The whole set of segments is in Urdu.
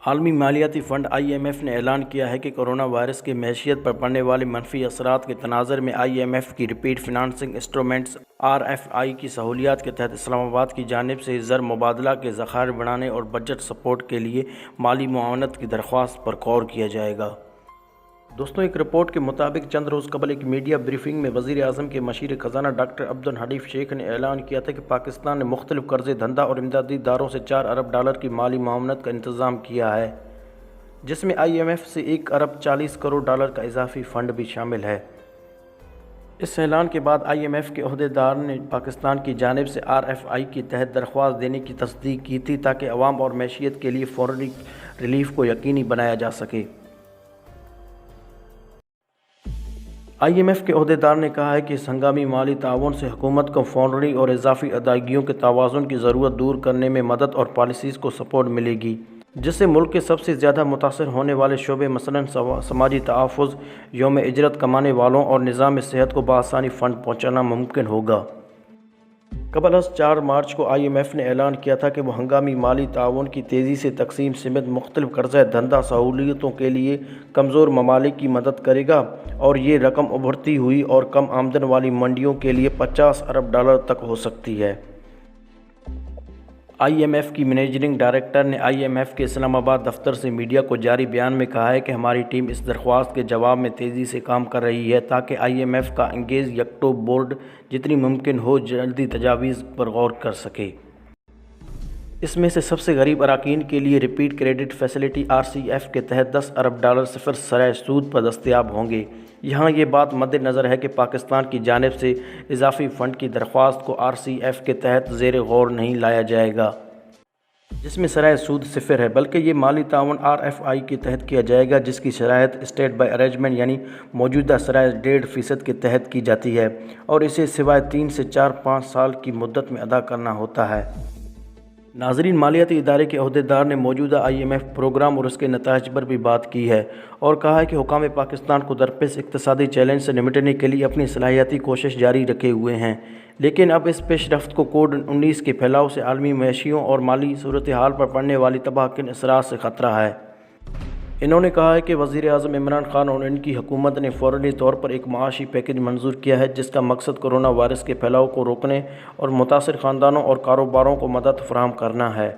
عالمی مالیاتی فنڈ IMF نے اعلان کیا ہے کہ کرونا وائرس کے معیشت پر پڑنے والے منفی اثرات کے تناظر میں IMF کی ریپیٹ فنانسنگ انسٹرومنٹس RFI کی سہولیات کے تحت اسلام آباد کی جانب سے زر مبادلہ کے ذخائر بڑھانے اور بجٹ سپورٹ کے لیے مالی معاونت کی درخواست پر غور کیا جائے گا۔ دوستوں، ایک رپورٹ کے مطابق چند روز قبل ایک میڈیا بریفنگ میں وزیر اعظم کے مشیر خزانہ ڈاکٹر عبدالحنیف شیخ نے اعلان کیا تھا کہ پاکستان نے مختلف قرض دھندہ اور امدادی اداروں سے $4 ارب کی مالی معاونت کا انتظام کیا ہے، جس میں IMF سے $1 ارب 40 کروڑ کا اضافی فنڈ بھی شامل ہے۔ اس اعلان کے بعد IMF کے عہدیدار نے پاکستان کی جانب سے RFI کے تحت درخواست دینے کی تصدیق کی تھی تاکہ عوام اور معیشت کے لیے فوری ریلیف کو یقینی بنایا جا سکے۔ IMF کے عہدیدار نے کہا ہے کہ اس ہنگامی مالی تعاون سے حکومت کو فوری اور اضافی ادائیگیوں کے توازن کی ضرورت دور کرنے میں مدد اور پالیسیز کو سپورٹ ملے گی، جس سے ملک کے سب سے زیادہ متاثر ہونے والے شعبے مثلاً سماجی تحفظ، یوم اجرت کمانے والوں اور نظام صحت کو بآسانی فنڈ پہنچانا ممکن ہوگا۔ قبل از 4 مارچ کو IMF نے اعلان کیا تھا کہ وہ ہنگامی مالی تعاون کی تیزی سے تقسیم سمیت مختلف قرض دھندہ سہولتوں کے لیے کمزور ممالک کی مدد کرے گا، اور یہ رقم ابھرتی ہوئی اور کم آمدن والی منڈیوں کے لیے $50 ارب تک ہو سکتی ہے۔ IMF کی منیجنگ ڈائریکٹر نے IMF کے اسلام آباد دفتر سے میڈیا کو جاری بیان میں کہا ہے کہ ہماری ٹیم اس درخواست کے جواب میں تیزی سے کام کر رہی ہے تاکہ IMF کا انگیز یکٹو بورڈ جتنی ممکن ہو جلدی تجاویز پر غور کر سکے۔ اس میں سے سب سے غریب اراکین کے لیے ریپیٹ کریڈٹ فیسلٹی RCF کے تحت $10 ارب صفر سرائے سود پر دستیاب ہوں گے۔ یہاں یہ بات مد نظر ہے کہ پاکستان کی جانب سے اضافی فنڈ کی درخواست کو RCF کے تحت زیر غور نہیں لایا جائے گا، جس میں سرائے سود صفر ہے، بلکہ یہ مالی تعاون RFI کے تحت کیا جائے گا جس کی شرائط اسٹیٹ بائی ارینجمنٹ یعنی موجودہ سرائے 1.5% کے تحت کی جاتی ہے، اور اسے سوائے 3 سے 4-5 سال کی مدت میں ادا کرنا ہوتا ہے۔ ناظرین، مالیاتی ادارے کے عہدیدار نے موجودہ IMF پروگرام اور اس کے نتائج پر بھی بات کی ہے اور کہا ہے کہ حکام پاکستان کو درپیش اقتصادی چیلنج سے نمٹنے کے لیے اپنی صلاحیتی کوشش جاری رکھے ہوئے ہیں، لیکن اب اس پیش رفت کو کووڈ-19 کے پھیلاؤ سے عالمی معیشیوں اور مالی صورتحال پر پڑنے والی تباہ کن اثرات سے خطرہ ہے۔ انہوں نے کہا ہے کہ وزیر اعظم عمران خان اور ان کی حکومت نے فوری طور پر ایک معاشی پیکیج منظور کیا ہے جس کا مقصد کرونا وائرس کے پھیلاؤ کو روکنے اور متاثر خاندانوں اور کاروباروں کو مدد فراہم کرنا ہے۔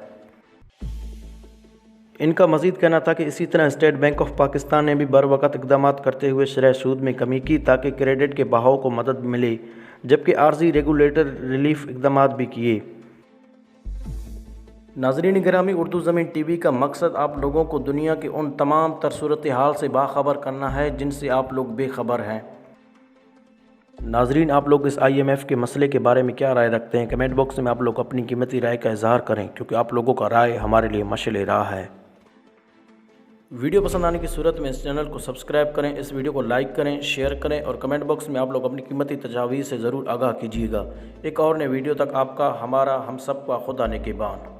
ان کا مزید کہنا تھا کہ اسی طرح اسٹیٹ بینک آف پاکستان نے بھی بروقت اقدامات کرتے ہوئے شرح سود میں کمی کی تاکہ کریڈٹ کے بہاؤ کو مدد ملے، جبکہ عارضی ریگولیٹر ریلیف اقدامات بھی کیے۔ ناظرین گرامی، اردو زمین TV کا مقصد آپ لوگوں کو دنیا کے ان تمام تر صورتحال سے باخبر کرنا ہے جن سے آپ لوگ بے خبر ہیں۔ ناظرین، آپ لوگ اس IMF کے مسئلے کے بارے میں کیا رائے رکھتے ہیں؟ کمنٹ باکس میں آپ لوگ اپنی قیمتی رائے کا اظہار کریں، کیونکہ آپ لوگوں کا رائے ہمارے لیے مشعل راہ ہے۔ ویڈیو پسند آنے کی صورت میں اس چینل کو سبسکرائب کریں، اس ویڈیو کو لائک کریں، شیئر کریں، اور کمنٹ باکس میں آپ لوگ اپنی قیمتی تجاویز سے ضرور آگاہ کیجیے گا۔ ایک اور نئے ویڈیو تک آپ کا، ہمارا، ہم سب کا خدا نگہبان۔